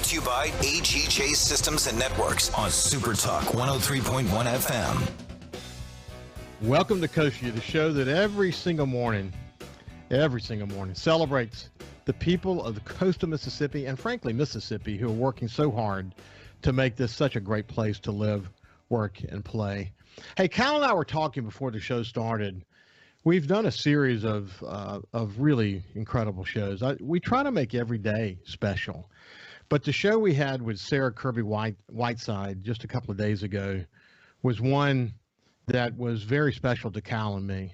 Brought to you by AGJ Systems and Networks on SuperTalk 103.1 FM. Welcome to Coast Vue, the show that every single morning celebrates the people of the coast of Mississippi and, frankly, Mississippi, who are working so hard to make this such a great place to live, work, and play. Hey, Kyle and I were talking before the show started. We've done a series of really incredible shows. We try to make every day special. But the show we had with Sarah Kirby Whiteside just a couple of days ago was one that was very special to Kyle and me.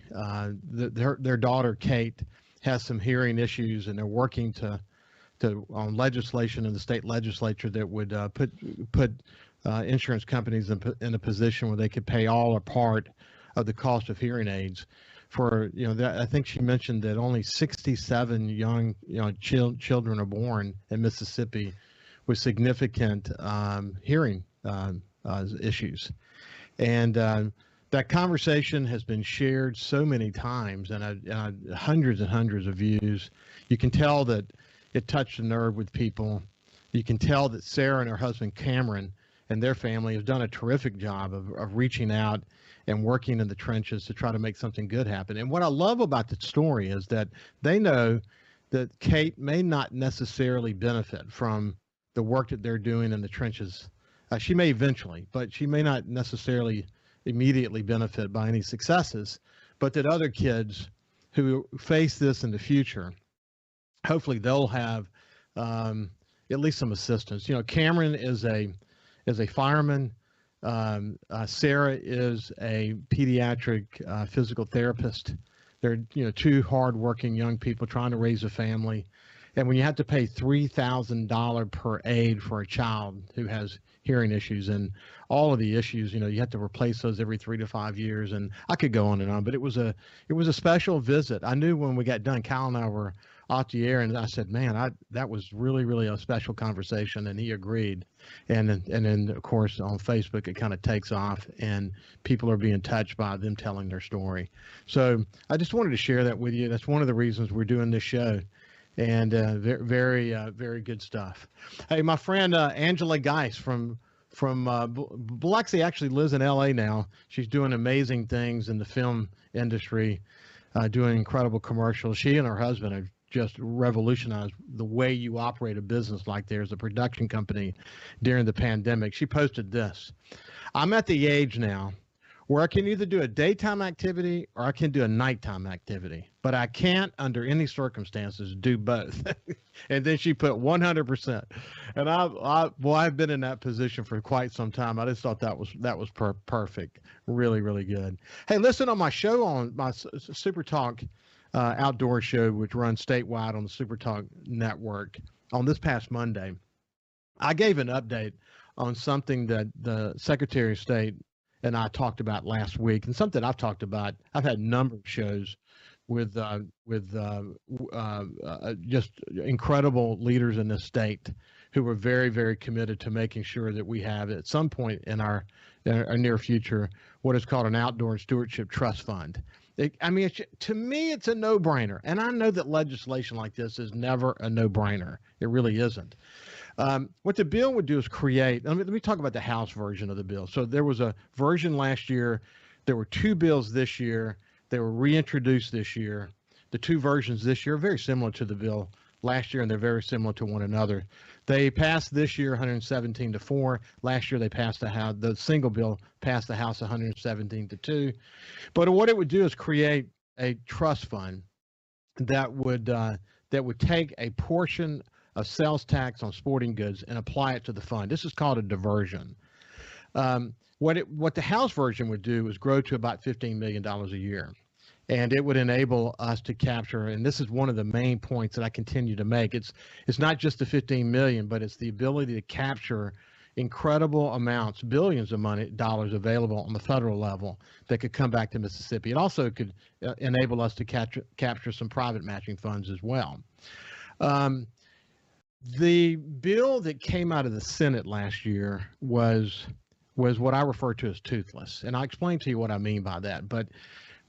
Their daughter, Kate, has some hearing issues, and they're working on legislation in the state legislature that would put insurance companies in a position where they could pay all or part of the cost of hearing aids. For I think she mentioned that only 67 young children are born in Mississippi with significant hearing issues, and that conversation has been shared so many times and hundreds and hundreds of views. You can tell that it touched a nerve with people. You can tell that Sarah and her husband Cameron and their family have done a terrific job of reaching out and working in the trenches to try to make something good happen. And what I love about the story is that they know that Kate may not necessarily benefit from the work that they're doing in the trenches. She may eventually, but she may not necessarily immediately benefit by any successes, but that other kids who face this in the future, hopefully they'll have at least some assistance. Cameron is a fireman. Sarah is a pediatric physical therapist. They're two hardworking young people trying to raise a family. And when you have to pay $3,000 per aid for a child who has hearing issues and all of the issues, you have to replace those every 3 to 5 years. And I could go on and on, but it was a special visit. I knew when we got done, Kyle and I were off the air, and I said, man, that was really, really a special conversation. And he agreed. And then of course on Facebook, it kind of takes off and people are being touched by them telling their story. So I just wanted to share that with you. That's one of the reasons we're doing this show. And very, very good stuff. Hey, my friend Angela Geis from Biloxi actually lives in L.A. now. She's doing amazing things in the film industry, doing incredible commercials. She and her husband have just revolutionized the way you operate a business like theirs, a production company, during the pandemic. She posted this: "I'm at the age now where I can either do a daytime activity or I can do a nighttime activity, but I can't under any circumstances do both." And then she put 100%. And I've been in that position for quite some time. I just thought that was perfect. Really, really good. Hey, listen, on my show, on my SuperTalk outdoor show, which runs statewide on the SuperTalk network, on this past Monday, I gave an update on something that the Secretary of State and I talked about last week, and something I've talked about. I've had a number of shows with just incredible leaders in this state who were very, very committed to making sure that we have at some point in our near future what is called an outdoor stewardship trust fund. To me, it's a no-brainer, and I know that legislation like this is never a no-brainer. It really isn't. What the bill would do is create, let me talk about the House version of the bill. So there was a version last year. There were two bills this year. They were reintroduced this year. The two versions this year are very similar to the bill last year, and they're very similar to one another. They passed this year 117-4. Last year they passed the single bill passed the House 117-2. But what it would do is create a trust fund that would take a portion of sales tax on sporting goods and apply it to the fund. This is called a diversion. What the House version would do is grow to about $15 million a year. And it would enable us to capture, and this is one of the main points that I continue to make. It's not just the 15 million, but it's the ability to capture incredible amounts, billions of dollars available on the federal level that could come back to Mississippi. It also could enable us to capture some private matching funds as well. The bill that came out of the Senate last year was what I refer to as toothless, and I'll explain to you what I mean by that. But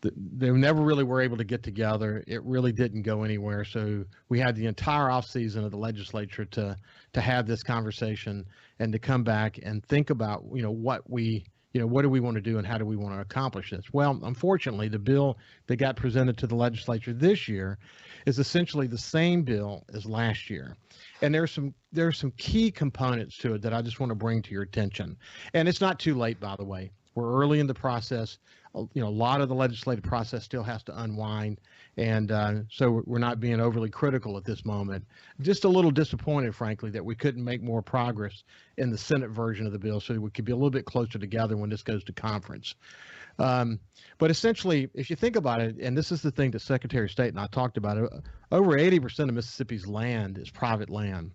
they never really were able to get together. It really didn't go anywhere. So we had the entire off season of the legislature to have this conversation and to come back and think about, what do we want to do and how do we want to accomplish this? Well, unfortunately, the bill that got presented to the legislature this year is essentially the same bill as last year. And there's some key components to it that I just want to bring to your attention. And it's not too late, by the way. We're early in the process. A lot of the legislative process still has to unwind. And so we're not being overly critical at this moment. Just a little disappointed, frankly, that we couldn't make more progress in the Senate version of the bill so we could be a little bit closer together when this goes to conference. But essentially, if you think about it, and this is the thing that Secretary of State and I talked about, over 80% of Mississippi's land is private land.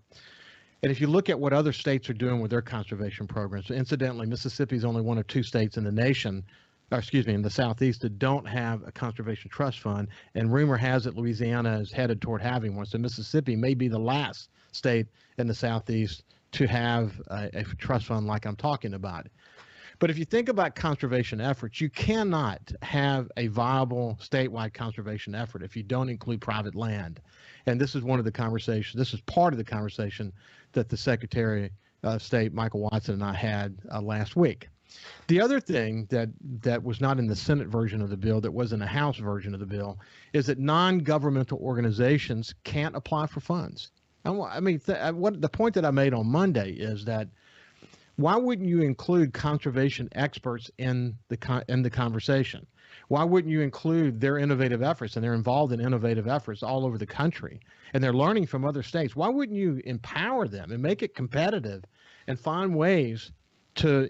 And if you look at what other states are doing with their conservation programs, incidentally, Mississippi is only one of 2 states in the nation, in the Southeast that don't have a conservation trust fund. And rumor has it Louisiana is headed toward having one. So Mississippi may be the last state in the Southeast to have a trust fund like I'm talking about. But if you think about conservation efforts, you cannot have a viable statewide conservation effort if you don't include private land. And this is one of the conversations, this is part of the conversation that the Secretary of State, Michael Watson, and I had last week. The other thing that was not in the Senate version of the bill, that was in the House version of the bill, is that non-governmental organizations can't apply for funds. The point that I made on Monday is that why wouldn't you include conservation experts in the conversation? Why wouldn't you include their innovative efforts? And they're involved in innovative efforts all over the country, and they're learning from other states. Why wouldn't you empower them and make it competitive and find ways to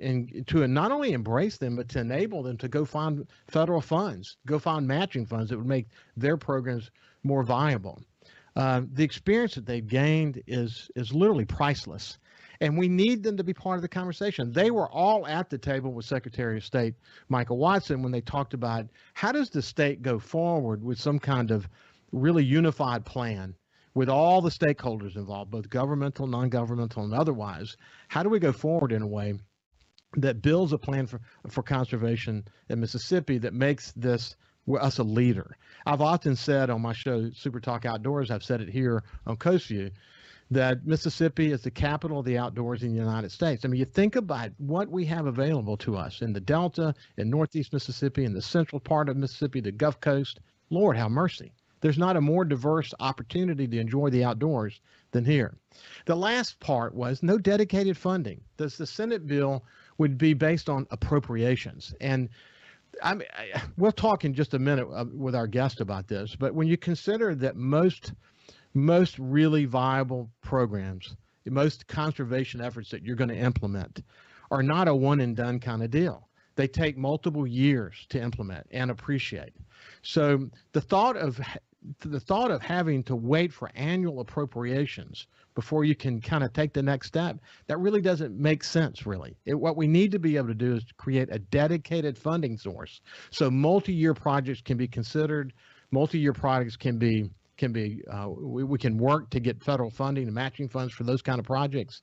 not only embrace them, but to enable them to go find federal funds, go find matching funds that would make their programs more viable? The experience that they've gained is literally priceless. And we need them to be part of the conversation. They were all at the table with Secretary of State Michael Watson when they talked about how does the state go forward with some kind of really unified plan with all the stakeholders involved, both governmental, non-governmental, and otherwise. How do we go forward in a way that builds a plan for conservation in Mississippi that makes us a leader? I've often said on my show, SuperTalk Outdoors, I've said it here on Coast Vue, that Mississippi is the capital of the outdoors in the United States. I mean, you think about what we have available to us in the Delta, in Northeast Mississippi, in the central part of Mississippi, the Gulf Coast. Lord have mercy. There's not a more diverse opportunity to enjoy the outdoors than here. The last part was no dedicated funding. The Senate bill would be based on appropriations. And we'll talk in just a minute with our guest about this, but when you consider that most really viable programs, most conservation efforts that you're going to implement are not a one and done kind of deal. They take multiple years to implement and appreciate. So the thought of having to wait for annual appropriations before you can kind of take the next step, that really doesn't make sense, really. What we need to be able to do is create a dedicated funding source. So multi-year projects can be considered, multi-year projects we can work to get federal funding and matching funds for those kind of projects,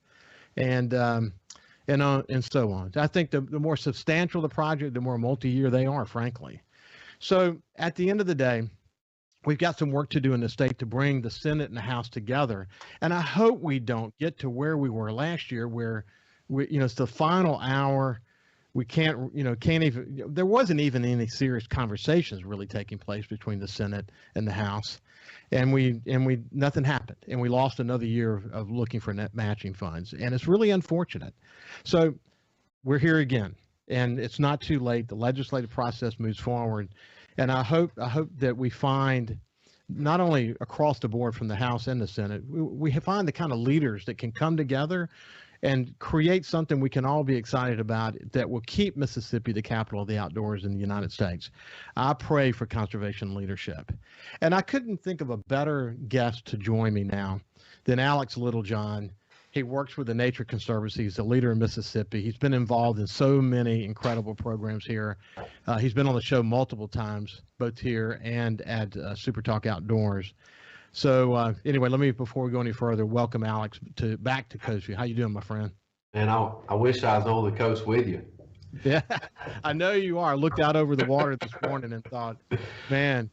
and so on. I think the more substantial the project, the more multi-year they are, frankly. So at the end of the day, we've got some work to do in the state to bring the Senate and the House together, and I hope we don't get to where we were last year, where it's the final hour. We can't even. There wasn't even any serious conversations really taking place between the Senate and the House. And nothing happened, and we lost another year of looking for net matching funds, and it's really unfortunate. So we're here again, and it's not too late. The legislative process moves forward, and I hope that we find, not only across the board from the House and the Senate, we find the kind of leaders that can come together and create something we can all be excited about that will keep Mississippi the capital of the outdoors in the United States. I pray for conservation leadership. And I couldn't think of a better guest to join me now than Alex Littlejohn. He works with the Nature Conservancy. He's a leader in Mississippi. He's been involved in so many incredible programs here. He's been on the show multiple times, both here and at SuperTalk Outdoors. So anyway, before we go any further, welcome Alex back to Coast Vue. How you doing, my friend? And I wish I was on the coast with you. Yeah, I know you are. I looked out over the water this morning and thought, man,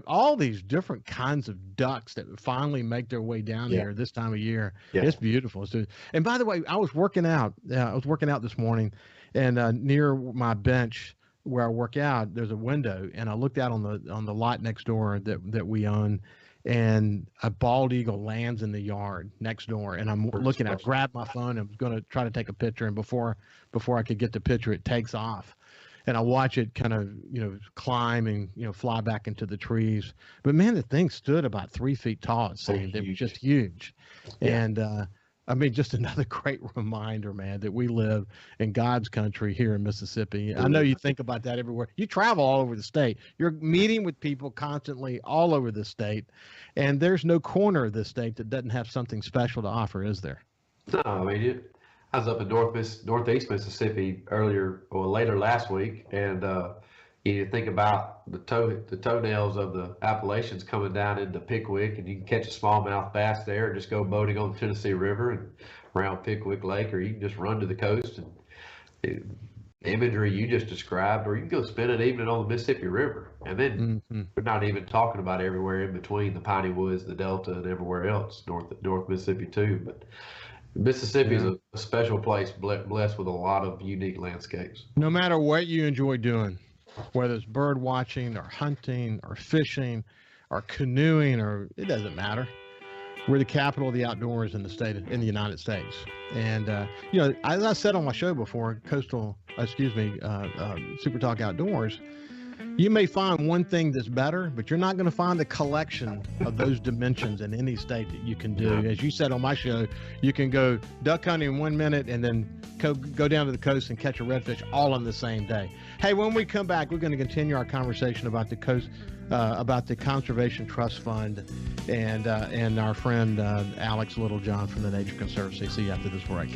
all these different kinds of ducks that finally make their way down here this time of year. Yeah. It's beautiful. So, and by the way, I was working out. This morning, and near my bench where I work out, there's a window, and I looked out on the lot next door that we own, and a bald eagle lands in the yard next door, and I'm looking. I grabbed my phone and was going to try to take a picture, and before I could get the picture, it takes off. And I watch it kind of, climb and, fly back into the trees. But man, the thing stood about 3 feet tall. It seemed. It was just huge. Yeah. And I mean, just another great reminder, man, that we live in God's country here in Mississippi. I know you think about that everywhere. You travel all over the state. You're meeting with people constantly all over the state. And there's no corner of this state that doesn't have something special to offer, is there? No, I mean, I was up in northeast Mississippi later last week, and you think about the toenails of the Appalachians coming down into Pickwick, and you can catch a smallmouth bass there, and just go boating on the Tennessee River and around Pickwick Lake, or you can just run to the coast and the imagery you just described, or you can go spend an evening on the Mississippi River, and then we're not even talking about everywhere in between the piney woods, the Delta, and everywhere else north Mississippi too, but. Mississippi is a special place, blessed with a lot of unique landscapes. No matter what you enjoy doing, whether it's bird watching or hunting or fishing or canoeing, or it doesn't matter. We're the capital of the outdoors in the United States. And, as I said on my show before, SuperTalk Outdoors, you may find one thing that's better, but you're not going to find the collection of those dimensions in any state that you can do. As you said on my show, you can go duck hunting in 1 minute and then go down to the coast and catch a redfish all on the same day. Hey, when we come back, we're going to continue our conversation about the coast, about the Conservation Trust Fund, and our friend Alex Littlejohn from the Nature Conservancy. See you after this break.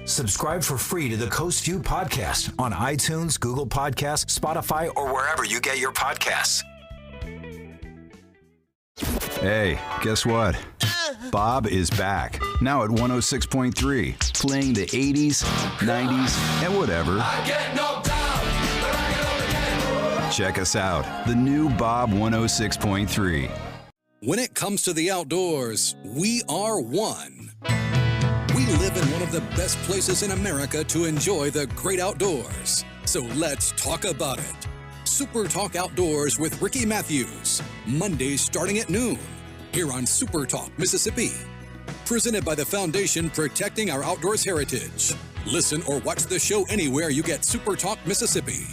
Subscribe for free to the Coast Vue podcast on iTunes, Google Podcasts, Spotify, or wherever you get your podcasts. Hey, guess what? Bob is back, now at 106.3, playing the 80s, 90s, and whatever. I get knocked down, but I get up again. Check us out, the new Bob 106.3. When it comes to the outdoors, we are one. We live in one of the best places in America to enjoy the great outdoors. So let's talk about it. Super Talk Outdoors with Ricky Mathews. Mondays starting at noon. Here on Super Talk Mississippi. Presented by the Foundation Protecting Our Outdoors Heritage. Listen or watch the show anywhere you get Super Talk Mississippi.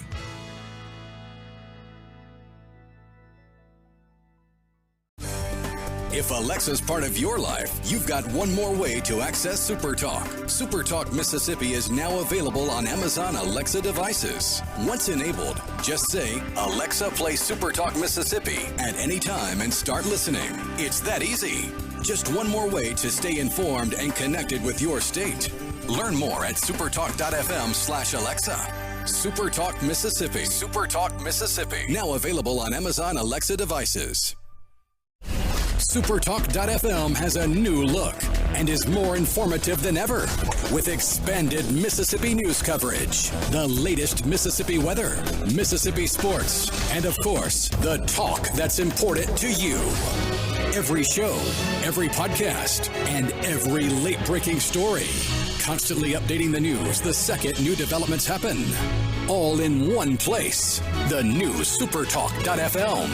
If Alexa's part of your life, you've got one more way to access SuperTalk. SuperTalk Mississippi is now available on Amazon Alexa devices. Once enabled, just say, Alexa, play SuperTalk Mississippi at any time and start listening. It's that easy. Just one more way to stay informed and connected with your state. Learn more at supertalk.fm/Alexa. SuperTalk Mississippi. SuperTalk Mississippi. Now available on Amazon Alexa devices. SuperTalk.fm has a new look and is more informative than ever with expanded Mississippi news coverage, the latest Mississippi weather, Mississippi sports, and of course, the talk that's important to you. Every show, every podcast, and every late-breaking story. Constantly updating the news the second new developments happen. All in one place. The new SuperTalk.fm.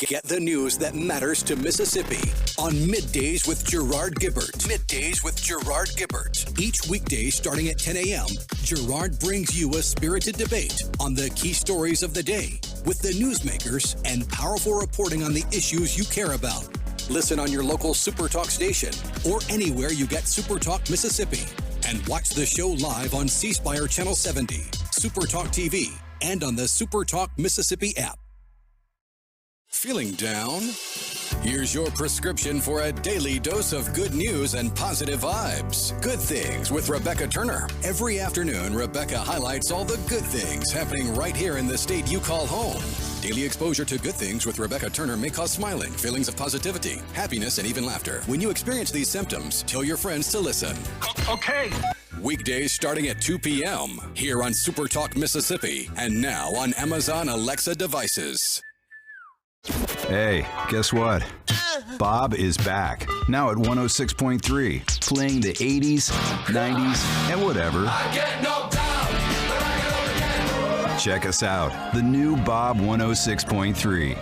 Get the news that matters to Mississippi on Middays with Gerard Gibbert. Middays with Gerard Gibbert. Each weekday starting at 10 a.m., Gerard brings you a spirited debate on the key stories of the day with the newsmakers and powerful reporting on the issues you care about. Listen on your local SuperTalk station or anywhere you get SuperTalk Mississippi. And watch the show live on C Spire Channel 70, SuperTalk TV, and on the SuperTalk Mississippi app. Feeling down? Here's your prescription for a daily dose of good news and positive vibes. Good Things with Rebecca Turner. Every afternoon, Rebecca highlights all the good things happening right here in the state you call home. Daily exposure to Good Things with Rebecca Turner may cause smiling, feelings of positivity, happiness, and even laughter. When you experience these symptoms, tell your friends to listen. Okay. Weekdays starting at 2 p.m. here on SuperTalk Mississippi and now on Amazon Alexa devices. Hey, guess what? Bob is back, now at 106.3, playing the 80s, 90s, and whatever. Check us out, the new Bob 106.3.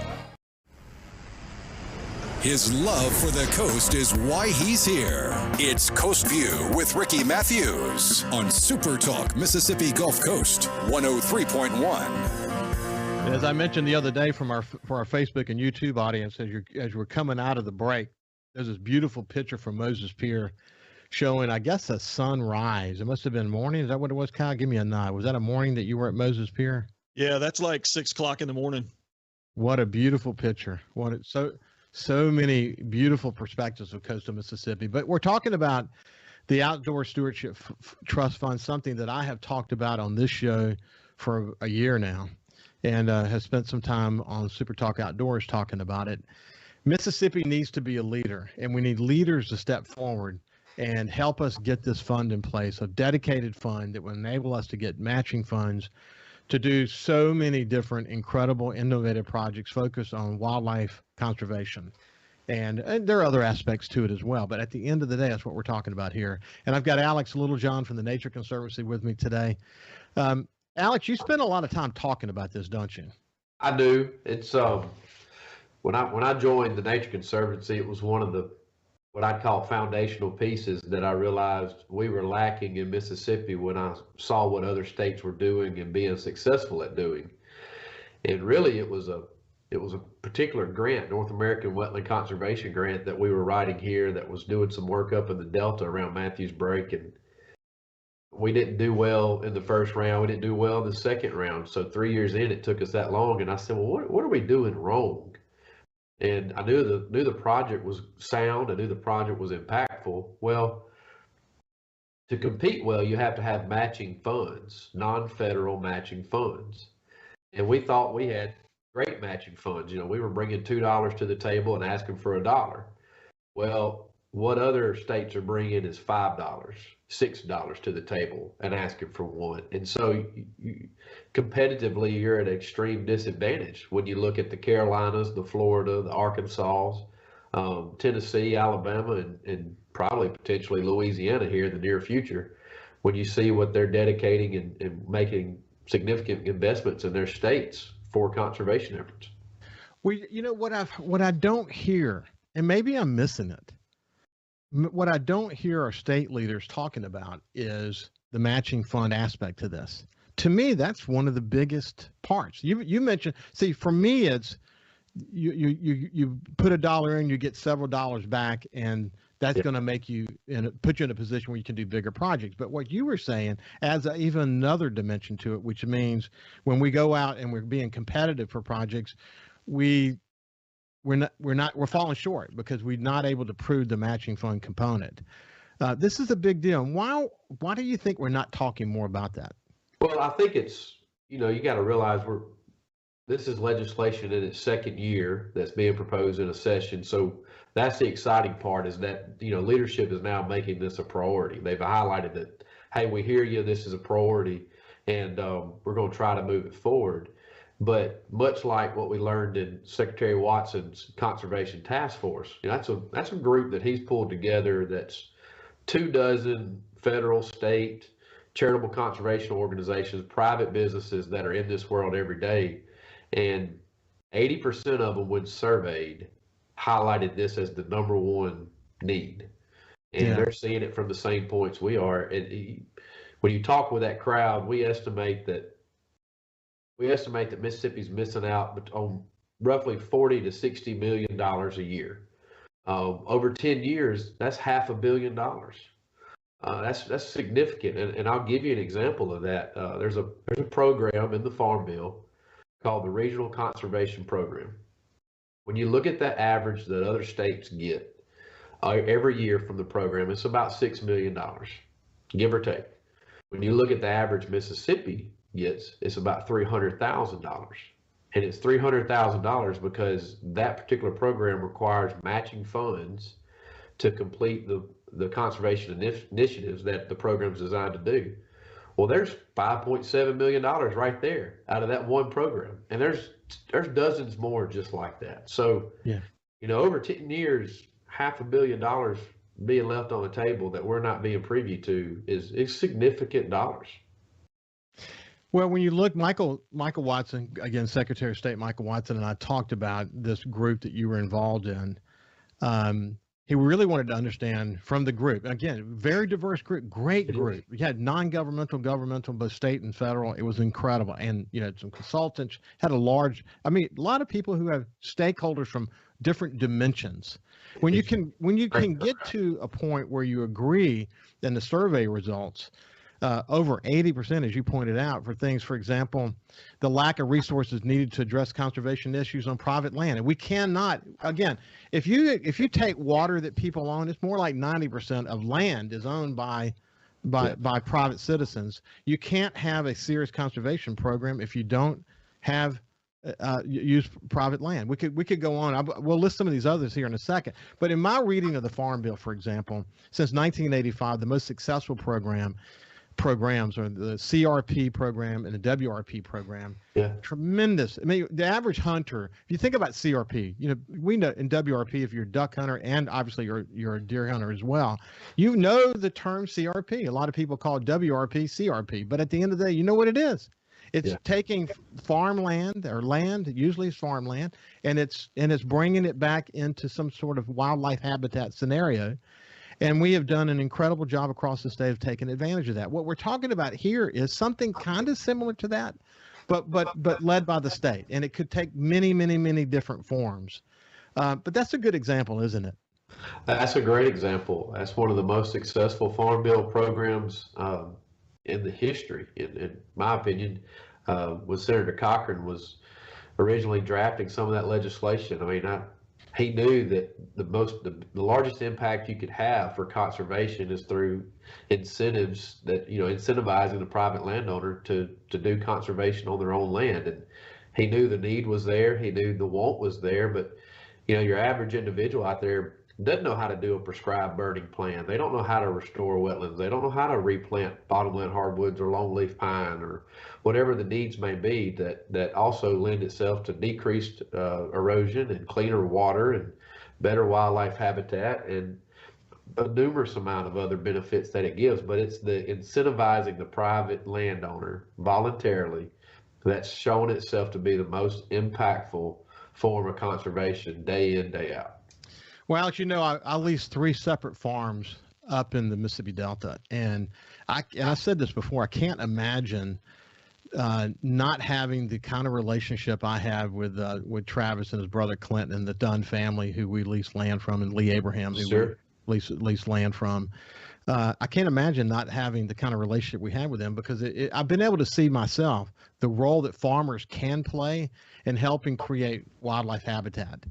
His love for the coast is why he's here. It's Coast Vue with Ricky Mathews on SuperTalk Mississippi Gulf Coast 103.1. As I mentioned the other day for our Facebook and YouTube audience, as we're coming out of the break, there's this beautiful picture from Moses Pier showing, I guess, a sunrise. It must have been morning. Is that what it was, Kyle? Give me a nod. Was that a morning that you were at Moses Pier? Yeah, that's like 6 o'clock in the morning. What a beautiful picture. So many beautiful perspectives of coastal Mississippi. But we're talking about the Outdoor Stewardship Trust Fund, something that I have talked about on this show for a year now, and has spent some time on Super Talk Outdoors talking about it. Mississippi needs to be a leader, and we need leaders to step forward and help us get this fund in place, a dedicated fund that will enable us to get matching funds to do so many different incredible, innovative projects focused on wildlife conservation. And there are other aspects to it as well. But at the end of the day, that's what we're talking about here. And I've got Alex Littlejohn from the Nature Conservancy with me today. Alex, you spend a lot of time talking about this, don't you? I do. It's when I joined the Nature Conservancy, it was one of the what I'd call foundational pieces that I realized we were lacking in Mississippi when I saw what other states were doing and being successful at doing. And really, it was a particular grant, North American Wetland Conservation Grant, that we were writing here that was doing some work up in the Delta around Mathews Break. And we didn't do well in the first round. We didn't do well in the second round. So 3 years in, it took us that long. And I said, well, what are we doing wrong? And I knew the project was sound. I knew the project was impactful. Well, to compete well, you have to have matching funds, non-federal matching funds. And we thought we had great matching funds. You know, we were bringing $2 to the table and asking for $1. Well, what other states are bringing is $5, $6 to the table and asking for $1. And so competitively, you're at an extreme disadvantage when you look at the Carolinas, the Florida, the Arkansas, Tennessee, Alabama, and probably potentially Louisiana here in the near future, when you see what they're dedicating and making significant investments in their states for conservation efforts. Well, you know what I don't hear, and maybe I'm missing it. What I don't hear our state leaders talking about is the matching fund aspect to this. To me, that's one of the biggest parts. You mentioned, see, for me, it's you put $1 in, you get several dollars back, and that's going to make you put you in a position where you can do bigger projects. But what you were saying adds even another dimension to it, which means when we go out and we're being competitive for projects, we're falling short because we're not able to prove the matching fund component. This is a big deal. Why do you think we're not talking more about that? Well, I think it's, you got to realize this is legislation in its second year that's being proposed in a session. So that's the exciting part, is that, leadership is now making this a priority. They've highlighted that, hey, we hear you, this is a priority, and we're going to try to move it forward. But much like what we learned in Secretary Watson's Conservation Task Force, that's a group that he's pulled together that's 24 federal, state, charitable conservation organizations, private businesses that are in this world every day. And 80% of them, when surveyed, highlighted this as the number one need. And they're seeing it from the same points we are. And when you talk with that crowd, we estimate that Mississippi's missing out on roughly $40 to $60 million a year. Over 10 years, that's $500 million. That's significant, and I'll give you an example of that. There's a program in the Farm Bill called the Regional Conservation Program, When you look at the average that other states get every year from the program, it's about $6 million, give or take. When you look at the average Mississippi gets, it's about $300,000. And it's $300,000 because that particular program requires matching funds to complete the conservation initiatives that the program's designed to do. Well, there's $5.7 million right there out of that one program. And there's dozens more just like that. So, yeah, over 10 years, $500 million being left on the table that we're not being privy to is significant dollars. Well, when you look, Michael Watson, again, Secretary of State Michael Watson, and I talked about this group that you were involved in. He really wanted to understand from the group, again, very diverse group, great group. We had non-governmental, governmental, both state and federal. It was incredible. And, some consultants, had a lot of people who have stakeholders from different dimensions. When you can get to a point where you agree in the survey results, over 80%, as you pointed out, for things, for example, the lack of resources needed to address conservation issues on private land. And we cannot, again, if you take water that people own, it's more like 90% of land is owned by private citizens. You can't have a serious conservation program if you don't have use private land. We could go on. We'll list some of these others here in a second. But in my reading of the Farm Bill, for example, since 1985, the most successful programs are the CRP program and the WRP program. Yeah. Tremendous. I mean, the average hunter, if you think about CRP, we know in WRP, if you're a duck hunter and obviously you're a deer hunter as well, you know the term CRP. A lot of people call it WRP, CRP, but at the end of the day, you know what it is. It's taking farmland or land, usually it's farmland, and it's bringing it back into some sort of wildlife habitat scenario. And we have done an incredible job across the state of taking advantage of that. What we're talking about here is something kind of similar to that, but led by the state. And it could take many, many, many different forms. But that's a good example, isn't it? That's a great example. That's one of the most successful Farm Bill programs in the history, in my opinion. When Senator Cochran was originally drafting some of that legislation, I mean, he knew that the largest impact you could have for conservation is through incentives that, incentivizing the private landowner to do conservation on their own land. And he knew the need was there. He knew the want was there. But, your average individual out there doesn't know how to do a prescribed burning plan. They don't know how to restore wetlands. They don't know how to replant bottomland hardwoods or longleaf pine or whatever the needs may be that also lend itself to decreased erosion and cleaner water and better wildlife habitat and a numerous amount of other benefits that it gives. But it's the incentivizing the private landowner voluntarily that's shown itself to be the most impactful form of conservation day in, day out. Well, Alex, I lease 3 separate farms up in the Mississippi Delta, and I said this before. I can't imagine not having the kind of relationship I have with Travis and his brother Clinton and the Dunn family, who we lease land from, and Lee Abraham, who we lease land from. I can't imagine not having the kind of relationship we have with them, because I've been able to see myself the role that farmers can play in helping create wildlife habitat.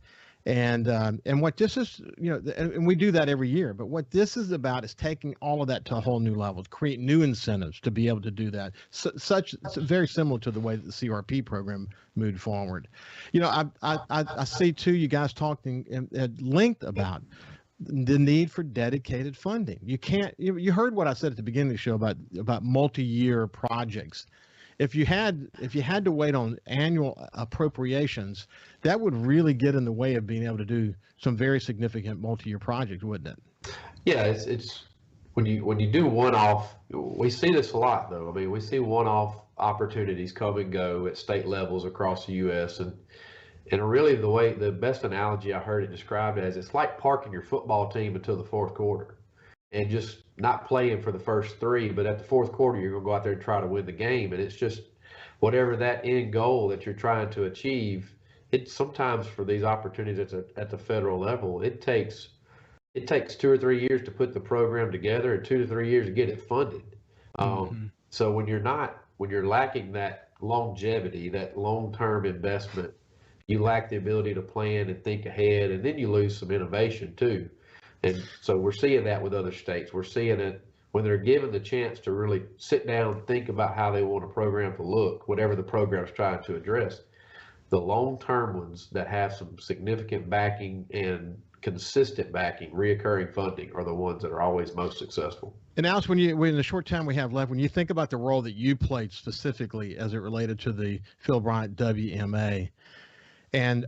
And what this is, and we do that every year, but what this is about is taking all of that to a whole new level, to create new incentives to be able to do that. It's very similar to the way that the CRP program moved forward. I see too, you guys talking at length about the need for dedicated funding. You heard what I said at the beginning of the show about multi-year projects. If you had to wait on annual appropriations, that would really get in the way of being able to do some very significant multi-year projects, wouldn't it? Yeah, it's when you do one-off. We see this a lot, though. I mean, we see one-off opportunities come and go at state levels across the U.S. and really the best analogy I heard it described as, it's like parking your football team until the fourth quarter and just not playing for the first 3, but at the fourth quarter, you're going to go out there and try to win the game. And it's just whatever that end goal that you're trying to achieve, it sometimes for these opportunities at the federal level, it takes 2 or 3 years to put the program together and 2 to 3 years to get it funded. So when you're lacking that longevity, that long-term investment, you lack the ability to plan and think ahead, and then you lose some innovation too. And so we're seeing that with other states. We're seeing it when they're given the chance to really sit down and think about how they want a program to look, whatever the program's trying to address. The long-term ones that have some significant backing and consistent backing, reoccurring funding, are the ones that are always most successful. And Alex, when in the short time we have left, when you think about the role that you played specifically as it related to the Phil Bryant WMA and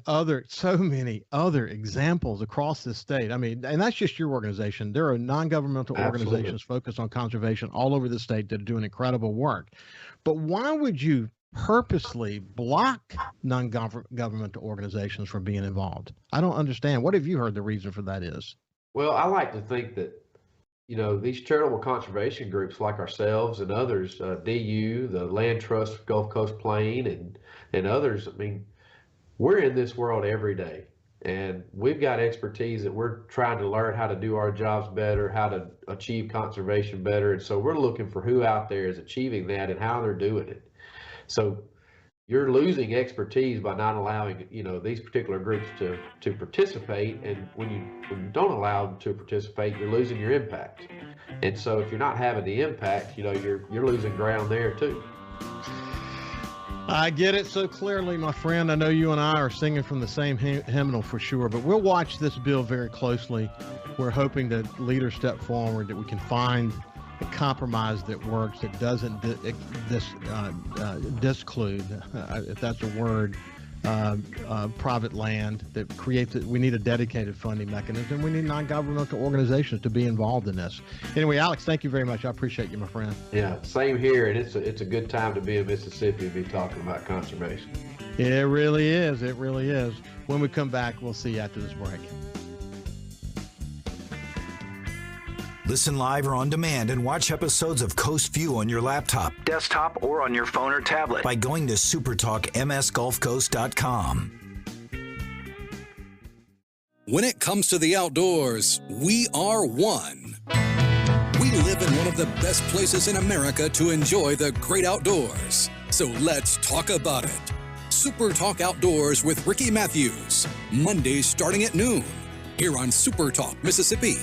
so many other examples across this state, I mean, and that's just your organization. There are non-governmental organizations focused on conservation all over the state that are doing incredible work. But why would you purposely block non-governmental organizations from being involved? I don't understand. What have you heard the reason for that is? Well, I like to think that, these charitable conservation groups like ourselves and others, DU, the Land Trust Gulf Coast Plain, and others, I mean, we're in this world every day, and we've got expertise that we're trying to learn how to do our jobs better, how to achieve conservation better. And so we're looking for who out there is achieving that and how they're doing it. So you're losing expertise by not allowing, these particular groups to participate. And when you don't allow them to participate, you're losing your impact. And so if you're not having the impact, you're losing ground there too. I get it so clearly, my friend. I know you and I are singing from the same hymnal for sure, but we'll watch this bill very closely. We're hoping that leaders step forward, that we can find a compromise that works, that doesn't disclude, if that's a word, private land, that creates it. We need a dedicated funding mechanism. We need non-governmental organizations to be involved in this. Anyway, Alex, thank you very much. I appreciate you, my friend. Yeah, same here. And it's a good time to be in Mississippi and be talking about conservation. It really is. It really is. When we come back, we'll see you after this break. Listen live or on demand and watch episodes of Coast Vue on your laptop, desktop, or on your phone or tablet by going to supertalkmsgulfcoast.com. When it comes to the outdoors, we are one. We live in one of the best places in America to enjoy the great outdoors. So let's talk about it. Super Talk Outdoors with Ricky Mathews. Mondays starting at noon. Here on Super Talk Mississippi.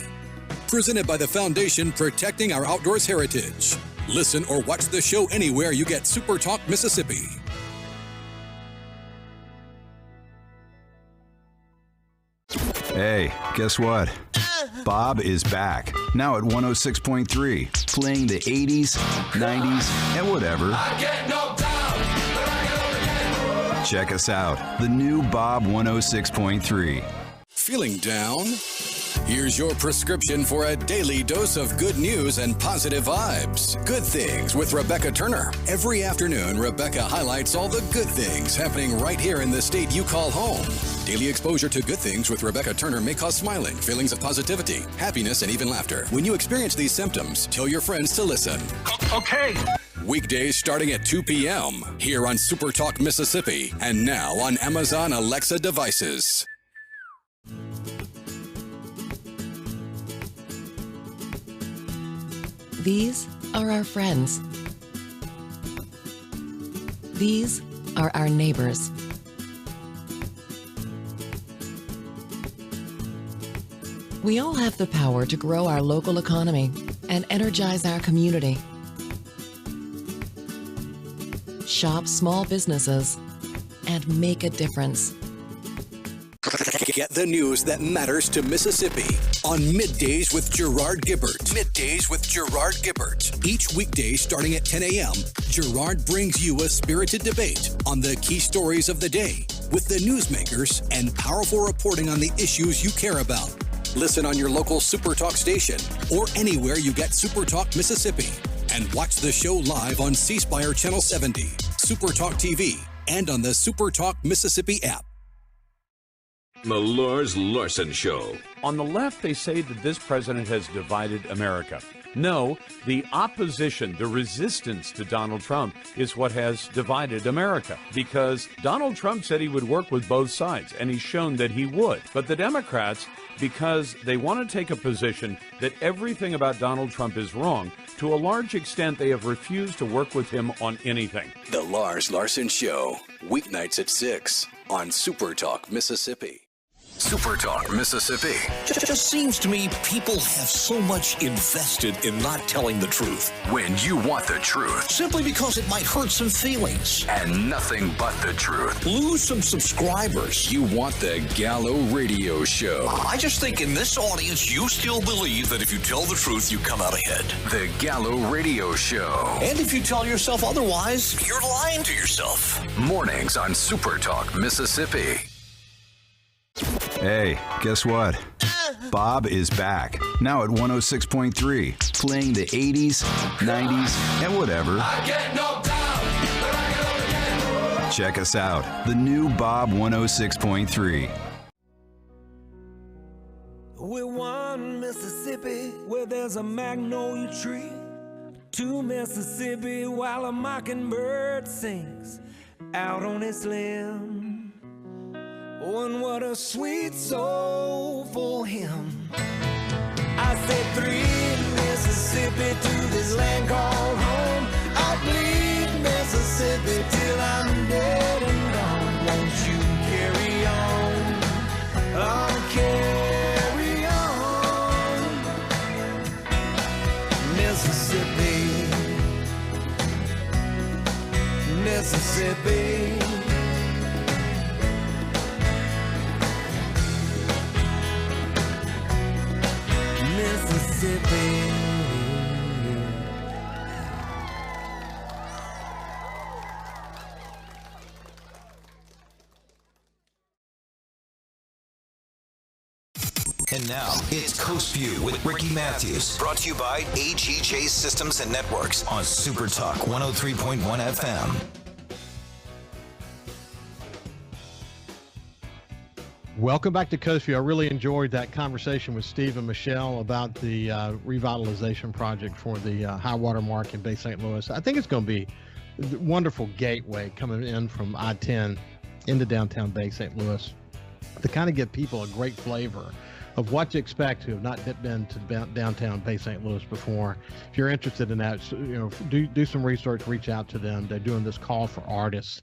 Presented by the Foundation Protecting Our Outdoors Heritage. Listen or watch the show anywhere you get Super Talk Mississippi. Hey, guess what? Bob is back, now at 106.3, playing the 80s, 90s, and whatever. Check us out, the new Bob 106.3. Feeling down? Here's your prescription for a daily dose of good news and positive vibes. Good Things with Rebecca Turner. Every afternoon, Rebecca highlights all the good things happening right here in the state you call home. Daily exposure to Good Things with Rebecca Turner may cause smiling, feelings of positivity, happiness, and even laughter. When you experience these symptoms, tell your friends to listen. Okay. Weekdays starting at 2 p.m. here on Super Talk Mississippi and now on Amazon Alexa devices. These are our friends. These are our neighbors. We all have the power to grow our local economy and energize our community. Shop small businesses and make a difference. Get the news that matters to Mississippi on Middays with Gerard Gibbert. Middays with Gerard Gibbert. Each weekday starting at 10 a.m., Gerard brings you a spirited debate on the key stories of the day with the newsmakers and powerful reporting on the issues you care about. Listen on your local Super Talk station or anywhere you get Super Talk Mississippi. And watch the show live on C Spire Channel 70, Super Talk TV, and on the Super Talk Mississippi app. The Lars Larson Show. On the left, they say that this president has divided America. No, the opposition, the resistance to Donald Trump is what has divided America. Because Donald Trump said he would work with both sides, and he's shown that he would. But the Democrats, because they want to take a position that everything about Donald Trump is wrong, to a large extent, they have refused to work with him on anything. The Lars Larson Show, weeknights at 6 on SuperTalk Mississippi. SuperTalk Mississippi. Just seems to me people have so much invested in not telling the truth. When you want the truth. Simply because it might hurt some feelings. And nothing but the truth. Lose some subscribers. You want the Gallo Radio Show. I just think in this audience, you still believe that if you tell the truth, you come out ahead. The Gallo Radio Show. And if you tell yourself otherwise, you're lying to yourself. Mornings on SuperTalk Mississippi. Hey, guess what? Bob is back, now at 106.3, playing the 80s, 90s, and whatever. Check us out, the new Bob 106.3. We're one Mississippi where there's a magnolia tree. To Mississippi while a mockingbird sings out on its limb. Oh, and what a sweet soulful hymn. I said 3 Mississippi to this land called home. I'll bleed Mississippi till I'm dead and gone. Won't you carry on? Oh, carry on. Mississippi, Mississippi. Mississippi. And now, it's Coast Vue with Ricky Mathews. Brought to you by HEJ Systems and Networks on SuperTalk 103.1 FM. Welcome back to Coast View. I really enjoyed that conversation with Steve and Michelle about the revitalization project for the high water mark in Bay St. Louis. I think it's going to be a wonderful gateway coming in from I-10 into downtown Bay St. Louis to kind of give people a great flavor of what to expect who have not been to downtown Bay St. Louis before. If you're interested in that, do some research, reach out to them. They're doing this call for artists.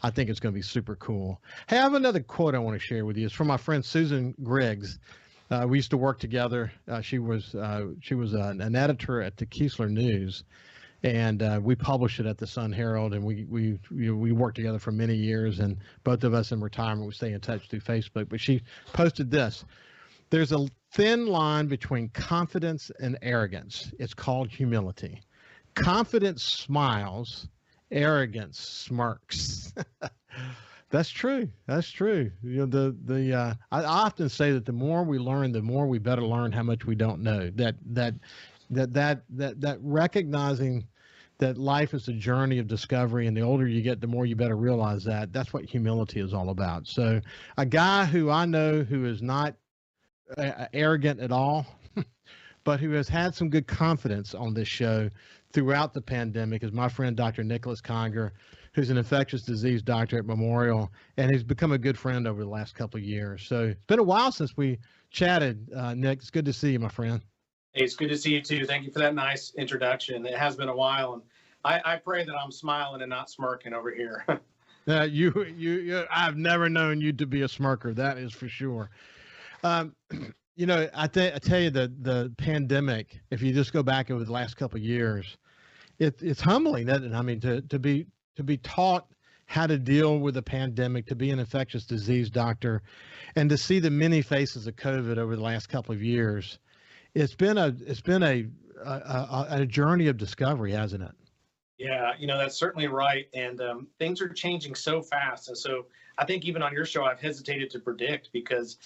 I think it's going to be super cool. Hey, I have another quote I want to share with you. It's from my friend Susan Griggs. We used to work together. She was an editor at the Keesler News, and we published it at the Sun Herald. And we worked together for many years. And both of us in retirement, we stay in touch through Facebook. But she posted this: "There's a thin line between confidence and arrogance. It's called humility. Confidence smiles. Arrogance smirks." That's true. That's true. I often say that the more we learn, the more we better learn how much we don't know. That recognizing that life is a journey of discovery, and the older you get, the more you better realize that. That's what humility is all about. So, a guy who I know who is not arrogant at all, but who has had some good confidence on this show throughout the pandemic is my friend Dr. Nicholas Conger, who's an infectious disease doctor at Memorial, and he's become a good friend over the last couple of years. So it's been a while since we chatted, Nick. It's good to see you, my friend. Hey, it's good to see you too. Thank you for that nice introduction. It has been a while, and I pray that I'm smiling and not smirking over here. I've never known you to be a smirker. That is for sure. I tell you, the pandemic, if you just go back over the last couple of years, it's humbling, isn't it? I mean, to be taught how to deal with a pandemic, to be an infectious disease doctor, and to see the many faces of COVID over the last couple of years, it's been a journey of discovery, hasn't it? Yeah, that's certainly right. And things are changing so fast. And so I think even on your show, I've hesitated to predict because,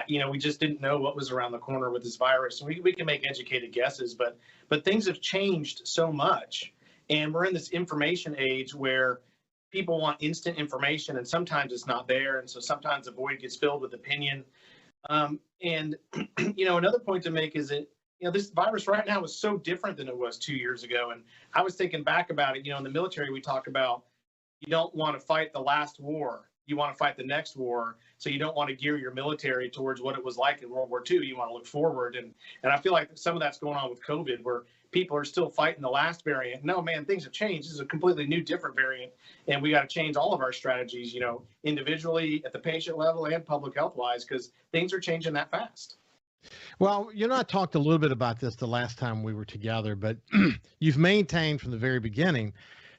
we just didn't know what was around the corner with this virus. And we can make educated guesses, but things have changed so much. And we're in this information age where people want instant information, and sometimes it's not there. And so sometimes the void gets filled with opinion. Another point to make is that, this virus right now is so different than it was 2 years ago. And I was thinking back about it, in the military, we talk about you don't want to fight the last war. You want to fight the next war. So you don't want to gear your military towards what it was like in World War II. You want to look forward. And I feel like some of that's going on with COVID, where people are still fighting the last variant. No, man, things have changed. This is a completely new, different variant, and we got to change all of our strategies, individually, at the patient level, and public health wise, because things are changing that fast. Well, I talked a little bit about this the last time we were together, but you've maintained from the very beginning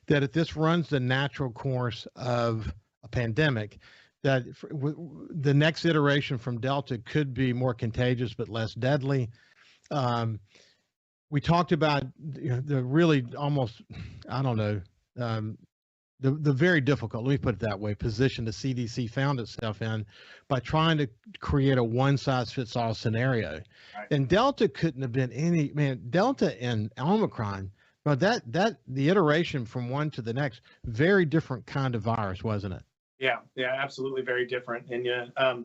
that if this runs the natural course of a pandemic, that the next iteration from Delta could be more contagious but less deadly. We talked about the really almost, I don't know, the very difficult, let me put it that way, position the CDC found itself in by trying to create a one-size-fits-all scenario. Right. And Delta couldn't have been Delta and Omicron, but the iteration from one to the next, very different kind of virus, wasn't it? Yeah, absolutely very different. And,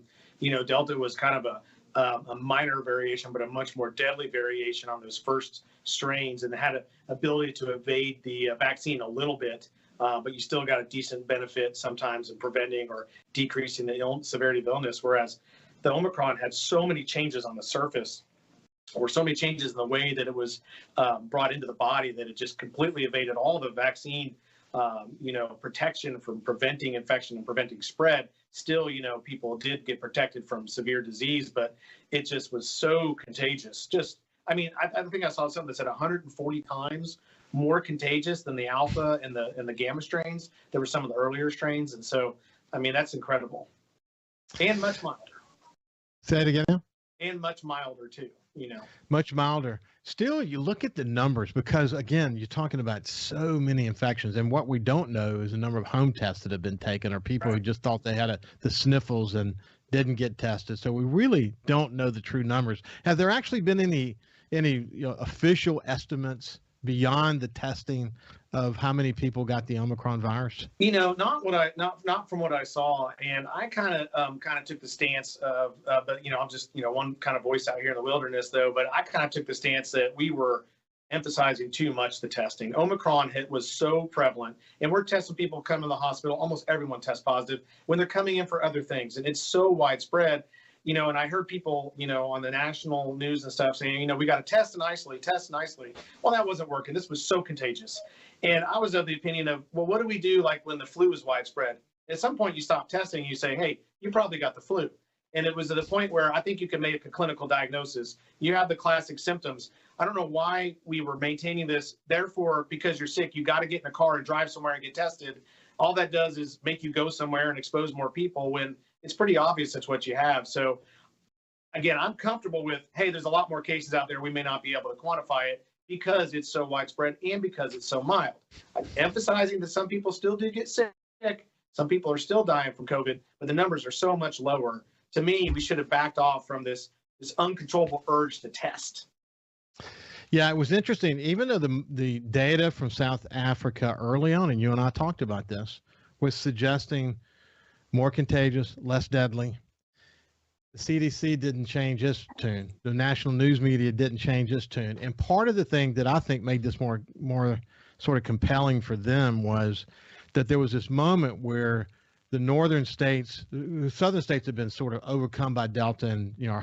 Delta was kind of a minor variation, but a much more deadly variation on those first strains, and had an ability to evade the vaccine a little bit, but you still got a decent benefit sometimes in preventing or decreasing the severity of illness, whereas the Omicron had so many changes on the surface, or so many changes in the way that it was brought into the body, that it just completely evaded all the vaccine protection from preventing infection and preventing spread. Still, people did get protected from severe disease, but it just was so contagious. I think I saw something that said 140 times more contagious than the alpha and the gamma strains. There were some of the earlier strains. And so, that's incredible. And much milder. Say it again now? And much milder too, Much milder. Still, you look at the numbers, because again, you're talking about so many infections, and what we don't know is the number of home tests that have been taken, or people who just thought they had the sniffles and didn't get tested. So we really don't know the true numbers. Have there actually been any official estimates beyond the testing of how many people got the Omicron virus? Not from what I saw, and I kind of took the stance of, but I'm just one kind of voice out here in the wilderness though. But I kind of took the stance that we were emphasizing too much the testing. Omicron was so prevalent, and we're testing people coming to the hospital. Almost everyone tests positive when they're coming in for other things, and it's so widespread. And I heard people, on the national news and stuff saying, we got to test and isolate. Well, that wasn't working. This was so contagious. And I was of the opinion of, well, what do we do like when the flu is widespread? At some point you stop testing, you say, hey, you probably got the flu. And it was at the point where I think you can make a clinical diagnosis. You have the classic symptoms. I don't know why we were maintaining this. Therefore, because you're sick, you got to get in a car and drive somewhere and get tested. All that does is make you go somewhere and expose more people, when it's pretty obvious that's what you have. So again, I'm comfortable with, hey, there's a lot more cases out there. We may not be able to quantify it because it's so widespread and because it's so mild. I'm emphasizing that some people still do get sick. Some people are still dying from COVID, but the numbers are so much lower. To me, we should have backed off from this uncontrollable urge to test. Yeah, it was interesting. Even though the data from South Africa early on, and you and I talked about this, was suggesting more contagious, less deadly, the CDC didn't change its tune. The national news media didn't change its tune. And part of the thing that I think made this more sort of compelling for them was that there was this moment where the northern states, the southern states, had been sort of overcome by Delta, and our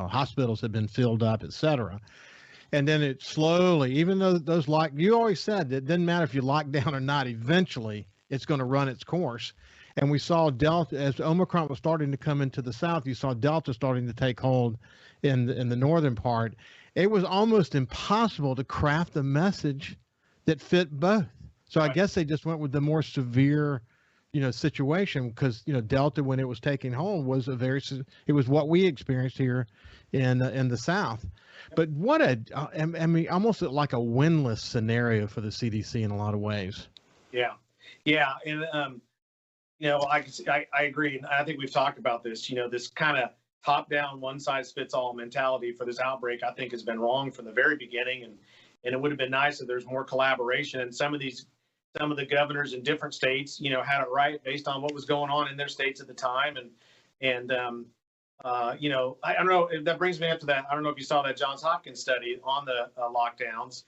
hospitals had been filled up, et cetera. And then it slowly, even though you always said that it didn't matter if you lock down or not, eventually it's going to run its course. And we saw Delta, as Omicron was starting to come into the South, you saw Delta starting to take hold in the northern part. It was almost impossible to craft a message that fit both. So I guess they just went with the more severe, situation, because, Delta, when it was taking hold, was it was what we experienced here in the South. But what almost like a winless scenario for the CDC in a lot of ways. Yeah. And, I agree. And I think we've talked about this, this kind of top-down, one-size-fits-all mentality for this outbreak, I think has been wrong from the very beginning. And it would have been nice if there's more collaboration. And some of the governors in different states, had it right based on what was going on in their states at the time. And I don't know if that brings me up to that. I don't know if you saw that Johns Hopkins study on the lockdowns.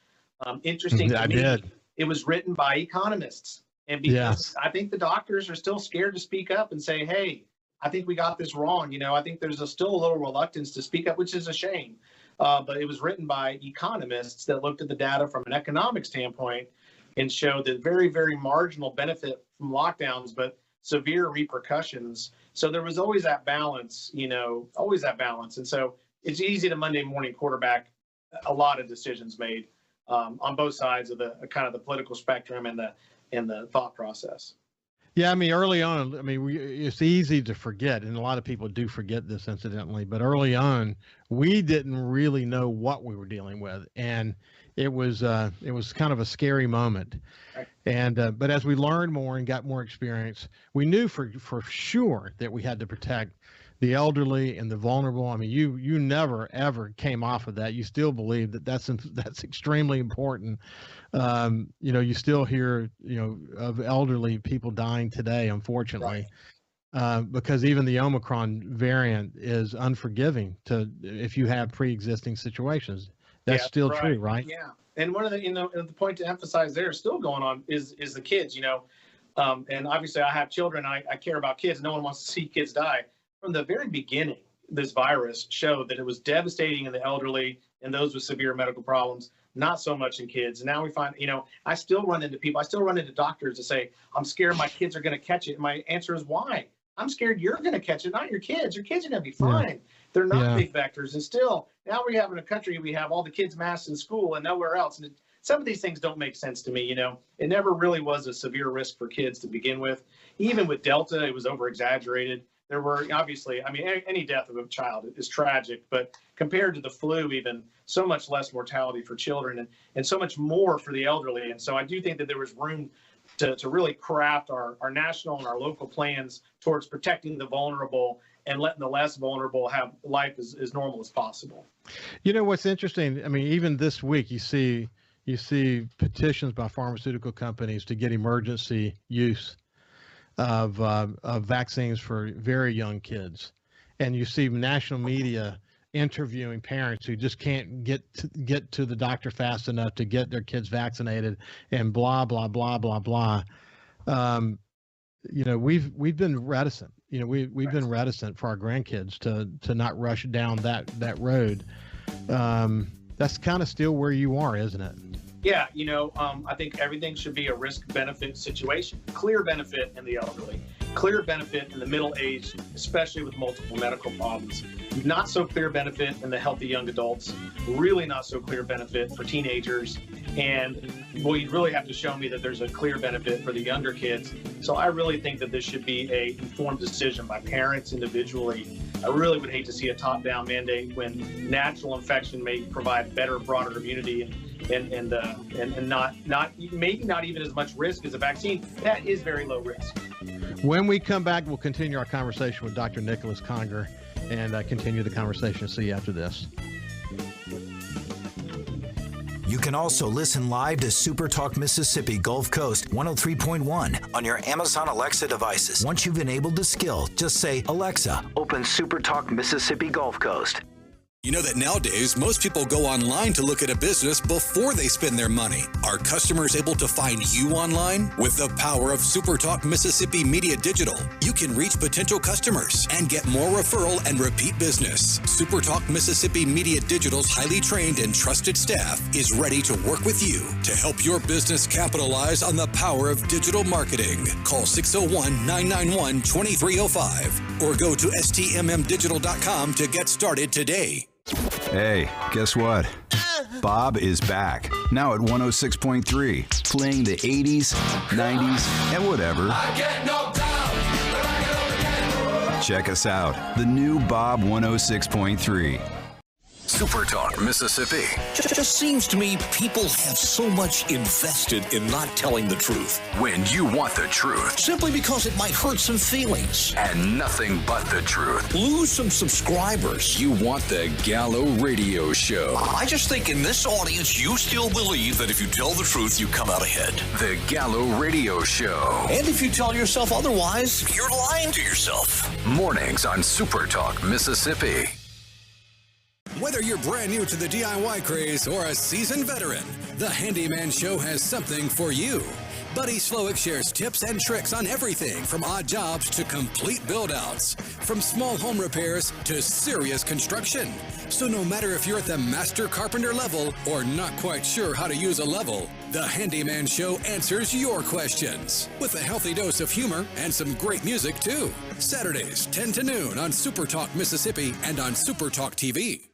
Interesting to me, did. It was written by economists. And because I think the doctors are still scared to speak up and say, hey, I think we got this wrong. I think there's still a little reluctance to speak up, which is a shame. But it was written by economists that looked at the data from an economic standpoint and showed that very, very marginal benefit from lockdowns, but severe repercussions. So there was always that balance, always that balance. And so it's easy to Monday morning quarterback a lot of decisions made on both sides of the kind of the political spectrum and the thought process. Yeah, I mean, early on, it's easy to forget, and a lot of people do forget this incidentally, but early on, we didn't really know what we were dealing with, and it was kind of a scary moment. And but as we learned more and got more experience, we knew for sure that we had to protect the elderly and the vulnerable. I mean, you never ever came off of that. You still believe that that's extremely important. You still hear of elderly people dying today, unfortunately, because even the Omicron variant is unforgiving if you have pre-existing situations. That's still true, right? Yeah. And one of the point to emphasize there still going on is the kids. And obviously I have children. I care about kids. No one wants to see kids die. From the very beginning, this virus showed that it was devastating in the elderly and those with severe medical problems, not so much in kids. And now we find, I still run into people. I still run into doctors that say, I'm scared my kids are going to catch it. And my answer is, why? I'm scared you're going to catch it, not your kids. Your kids are going to be fine. Yeah. They're not big vectors. And still, now we have in a country, we have all the kids masked in school and nowhere else. And some of these things don't make sense to me. It never really was a severe risk for kids to begin with. Even with Delta, it was over exaggerated. There were obviously, any death of a child is tragic, but compared to the flu, even so much less mortality for children and so much more for the elderly. And so I do think that there was room to really craft our national and our local plans towards protecting the vulnerable and letting the less vulnerable have life as normal as possible. What's interesting, even this week, you see petitions by pharmaceutical companies to get emergency use of vaccines for very young kids, and you see national media interviewing parents who just can't get to the doctor fast enough to get their kids vaccinated, and blah blah blah blah blah. We've been reticent. We've been reticent for our grandkids to not rush down that road. That's kind of still where you are, isn't it? Yeah, I think everything should be a risk-benefit situation. Clear benefit in the elderly, clear benefit in the middle-aged, especially with multiple medical problems. Not so clear benefit in the healthy young adults, really not so clear benefit for teenagers. And you'd really have to show me that there's a clear benefit for the younger kids. So I really think that this should be an informed decision by parents individually. I really would hate to see a top-down mandate when natural infection may provide better, broader immunity and not maybe not even as much risk as a vaccine. That is very low risk. When we come back, we'll continue our conversation with Dr. Nicholas Conger and continue the conversation. See you after this. You can also listen live to SuperTalk Mississippi Gulf Coast 103.1 on your Amazon Alexa devices. Once you've enabled the skill, just say, Alexa, open SuperTalk Mississippi Gulf Coast. You know that nowadays, most people go online to look at a business before they spend their money. Are customers able to find you online? With the power of SuperTalk Mississippi Media Digital, you can reach potential customers and get more referral and repeat business. SuperTalk Mississippi Media Digital's highly trained and trusted staff is ready to work with you to help your business capitalize on the power of digital marketing. Call 601-991-2305 or go to stmmdigital.com to get started today. Hey, guess what? Bob is back, now at 106.3, playing the 80s, 90s, and whatever. I get knocked down, but I get up again. Check us out, the new Bob 106.3. SuperTalk Mississippi. Just seems to me people have so much invested in not telling the truth. When you want the truth. Simply because it might hurt some feelings. And nothing but the truth. Lose some subscribers. You want the Gallo Radio Show. I just think in this audience, you still believe that if you tell the truth, you come out ahead. The Gallo Radio Show. And if you tell yourself otherwise, you're lying to yourself. Mornings on SuperTalk Mississippi. Whether you're brand new to the DIY craze or a seasoned veteran, the Handyman Show has something for you. Buddy Slowick shares tips and tricks on everything from odd jobs to complete build-outs, from small home repairs to serious construction. So no matter if you're at the master carpenter level or not quite sure how to use a level, the Handyman Show answers your questions with a healthy dose of humor and some great music too. Saturdays, 10 to noon on SuperTalk Mississippi and on SuperTalk TV.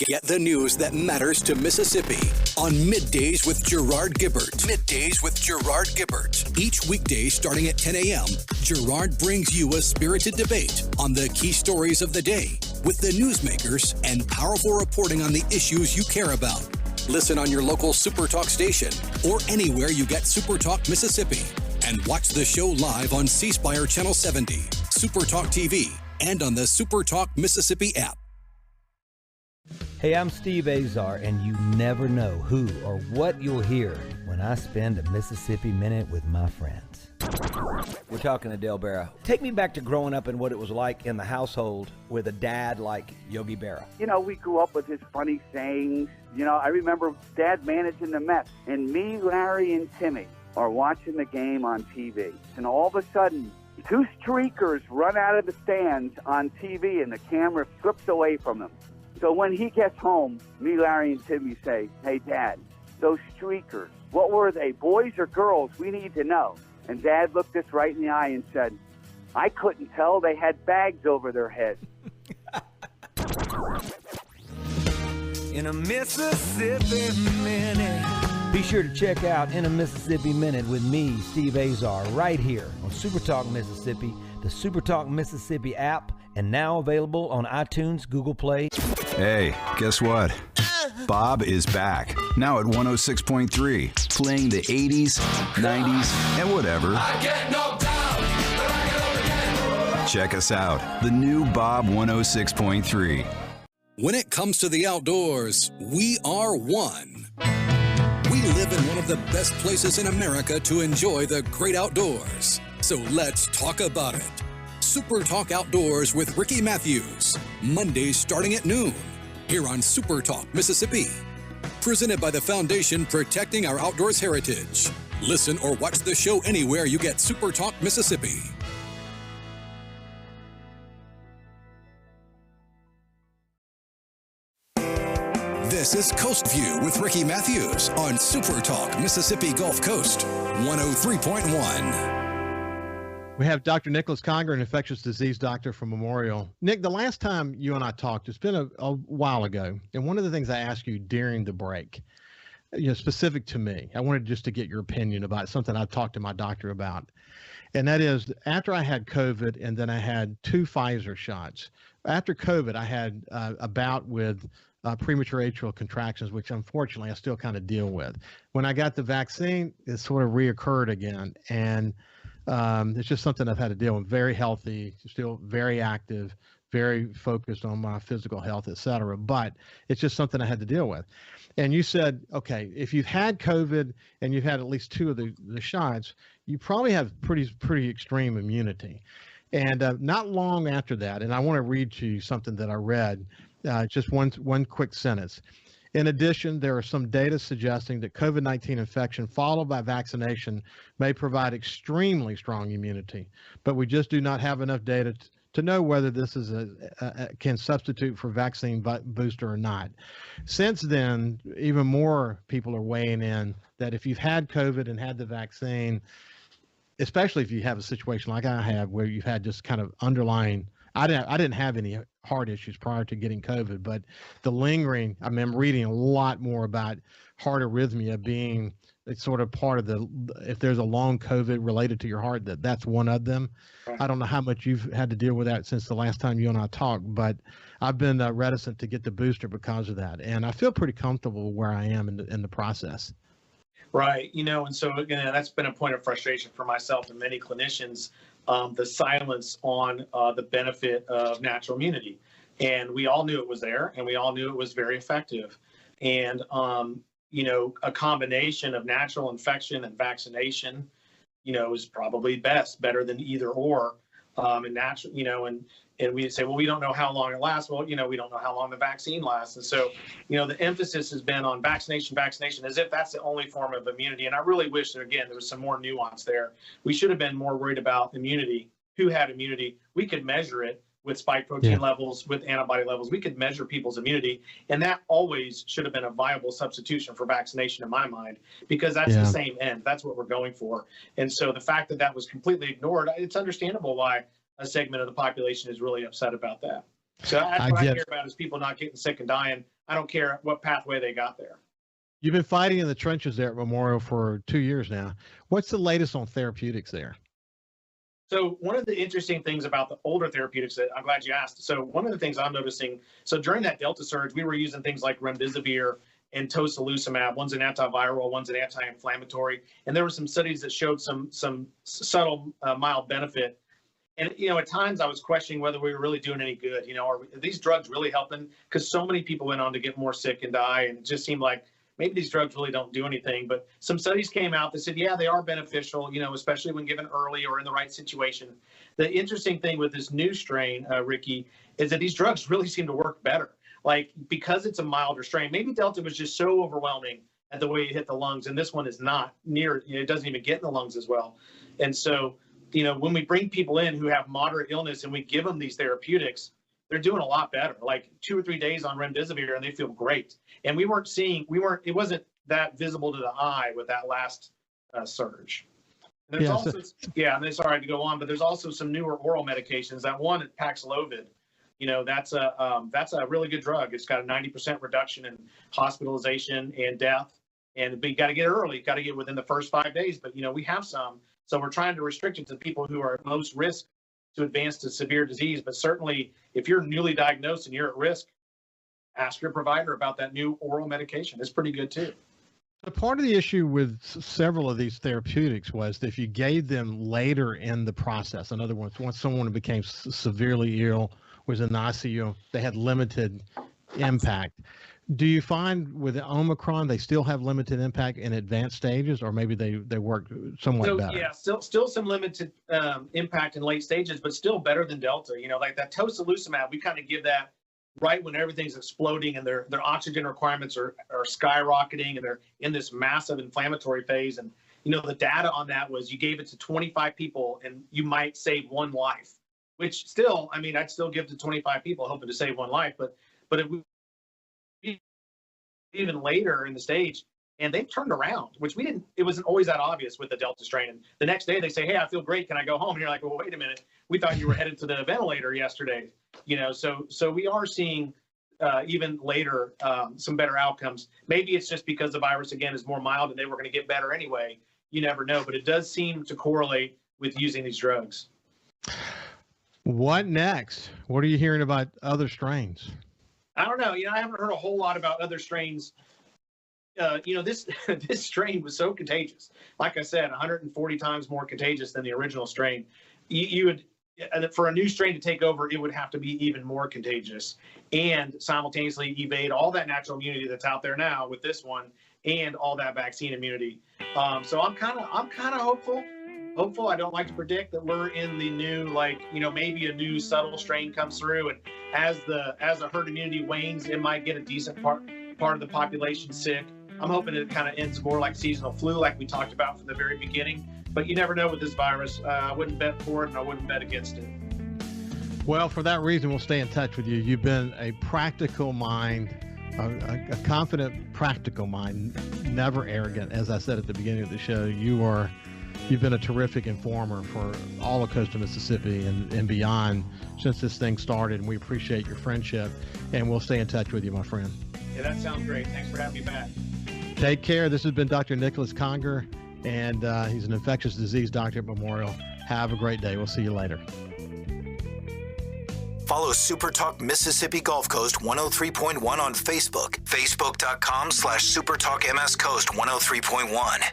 Get the news that matters to Mississippi on Middays with Gerard Gibbert. Middays with Gerard Gibbert. Each weekday starting at 10 a.m., Gerard brings you a spirited debate on the key stories of the day with the newsmakers and powerful reporting on the issues you care about. Listen on your local SuperTalk station or anywhere you get SuperTalk Mississippi. And watch the show live on C Spire Channel 70, SuperTalk TV, and on the SuperTalk Mississippi app. Hey, I'm Steve Azar, and you never know who or what you'll hear when I spend a Mississippi Minute with my friends. We're talking to Del Berra. Take me back to growing up and what it was like in the household with a dad like Yogi Berra. You know, we grew up with his funny sayings. You know, I remember Dad managing the Mets, and me, Larry, and Timmy are watching the game on TV. And all of a sudden, two streakers run out of the stands on TV, and the camera flips away from them. So when he gets home, me, Larry, and Timmy say, "Hey, Dad, those streakers, what were they, boys or girls? We need to know." And Dad looked us right in the eye and said, "I couldn't tell. They had bags over their heads." In a Mississippi Minute. Be sure to check out In a Mississippi Minute with me, Steve Azar, right here on SuperTalk Mississippi, the SuperTalk Mississippi app, and now available on iTunes, Google Play. Hey, guess what? Bob is back, now at 106.3, playing the 80s, 90s, and whatever. I get knocked down, but I get up again. Check us out, the new Bob 106.3. When it comes to the outdoors, we are one. We live in one of the best places in America to enjoy the great outdoors. So let's talk about it. Super Talk Outdoors with Ricky Mathews. Mondays starting at noon. Here on Super Talk Mississippi. Presented by the Foundation Protecting Our Outdoors Heritage. Listen or watch the show anywhere you get Super Talk Mississippi. This is Coast View with Ricky Mathews on Super Talk Mississippi Gulf Coast 103.1. We have Dr. Nicholas Conger, an infectious disease doctor from Memorial. Nick, the last time you and I talked, it's been a while ago, and one of the things I asked you during the break, specific to me, I wanted just to get your opinion about something I talked to my doctor about, and that is after I had COVID and then I had 2 Pfizer shots. After COVID, I had a bout with premature atrial contractions, which unfortunately I still kind of deal with. When I got the vaccine, it sort of reoccurred again, and it's just something I've had to deal with. Very healthy, still very active, very focused on my physical health, et cetera. But it's just something I had to deal with. And you said, okay, if you've had COVID and you've had at least 2 of the shots, you probably have pretty extreme immunity. And not long after that, and I want to read to you something that I read, just one quick sentence. In addition, there are some data suggesting that COVID-19 infection followed by vaccination may provide extremely strong immunity, but we just do not have enough data to know whether this is can substitute for vaccine booster or not. Since then, even more people are weighing in that if you've had COVID and had the vaccine, especially if you have a situation like I have where you've had just kind of underlying, I didn't have any heart issues prior to getting COVID, but the lingering, I mean, I'm reading a lot more about heart arrhythmia being it's sort of part of if there's a long COVID related to your heart, that's one of them. I don't know how much you've had to deal with that since the last time you and I talked, but I've been reticent to get the booster because of that. And I feel pretty comfortable where I am in the process. Right. And so again, that's been a point of frustration for myself and many clinicians, the silence on the benefit of natural immunity. And we all knew it was there, and we all knew it was very effective. And, a combination of natural infection and vaccination, is probably better than either or. And natural, and we say, well, we don't know how long it lasts. Well, we don't know how long the vaccine lasts. And so, the emphasis has been on vaccination, as if that's the only form of immunity. And I really wish that, again, there was some more nuance there. We should have been more worried about immunity, who had immunity. We could measure it with spike protein levels, with antibody levels. We could measure people's immunity. And that always should have been a viable substitution for vaccination in my mind, because that's the same end. That's what we're going for. And so the fact that that was completely ignored, it's understandable why a segment of the population is really upset about that. So that's what I care about, is people not getting sick and dying. I don't care what pathway they got there. You've been fighting in the trenches there at Memorial for 2 years now. What's the latest on therapeutics there? So one of the interesting things about the older therapeutics, that I'm glad you asked. So one of the things I'm noticing, so during that Delta surge, we were using things like remdesivir and tocilizumab. One's an antiviral, one's an anti-inflammatory. And there were some studies that showed some subtle mild benefit. And, at times I was questioning whether we were really doing any good. Are these drugs really helping? Because so many people went on to get more sick and die. And it just seemed like maybe these drugs really don't do anything. But some studies came out that said, yeah, they are beneficial, especially when given early or in the right situation. The interesting thing with this new strain, Ricky, is that these drugs really seem to work better. Like, because it's a milder strain, maybe Delta was just so overwhelming at the way it hit the lungs, and this one is not near, it doesn't even get in the lungs as well. And so, when we bring people in who have moderate illness and we give them these therapeutics, they're doing a lot better, like 2 or 3 days on remdesivir, and they feel great. And it wasn't that visible to the eye with that last surge. And there's and then, sorry to go on, but there's also some newer oral medications. That one, Paxlovid, that's a really good drug. It's got a 90% reduction in hospitalization and death. And you got to get early, got to get within the first 5 days. But, we have some. So we're trying to restrict it to people who are at most risk to advance to severe disease. But certainly, if you're newly diagnosed and you're at risk, ask your provider about that new oral medication. It's pretty good too. So part of the issue with several of these therapeutics was that if you gave them later in the process, in other words, once someone became severely ill, was in the ICU, they had limited impact. Do you find with the Omicron, they still have limited impact in advanced stages, or maybe they work somewhat better? Yeah, still some limited impact in late stages, but still better than Delta. Like that tocilizumab, we kind of give that right when everything's exploding and their oxygen requirements are skyrocketing and they're in this massive inflammatory phase. And, the data on that was you gave it to 25 people and you might save one life, which still, I'd still give to 25 people hoping to save one life, but it even later in the stage, and they've turned around, which it wasn't always that obvious with the Delta strain. And the next day they say, hey, I feel great. Can I go home? And you're like, well, wait a minute. We thought you were headed to the ventilator yesterday. So we are seeing even later some better outcomes. Maybe it's just because the virus, again, is more mild and they were going to get better anyway. You never know, but it does seem to correlate with using these drugs. What next? What are you hearing about other strains? I don't know. I haven't heard a whole lot about other strains. This strain was so contagious. Like I said, 140 times more contagious than the original strain. You would, for a new strain to take over, it would have to be even more contagious and simultaneously evade all that natural immunity that's out there now with this one and all that vaccine immunity. So I'm kind of hopeful. I don't like to predict that we're in the new, maybe a new subtle strain comes through, and as the herd immunity wanes, it might get a decent part of the population sick. I'm hoping it kind of ends more like seasonal flu, like we talked about from the very beginning. But you never know with this virus. I wouldn't bet for it, and I wouldn't bet against it. Well, for that reason, we'll stay in touch with you. You've been a practical mind, a confident, practical mind, never arrogant. As I said at the beginning of the show, you've been a terrific informer for all of coastal Mississippi and beyond since this thing started, and we appreciate your friendship, and we'll stay in touch with you, my friend. Yeah, that sounds great. Thanks for having me back. Take care. This has been Dr. Nicholas Conger, and he's an infectious disease doctor at Memorial. Have a great day. We'll see you later. Follow SuperTalk Mississippi Gulf Coast 103.1 on Facebook. Facebook.com/SuperTalk MS Coast 103.1.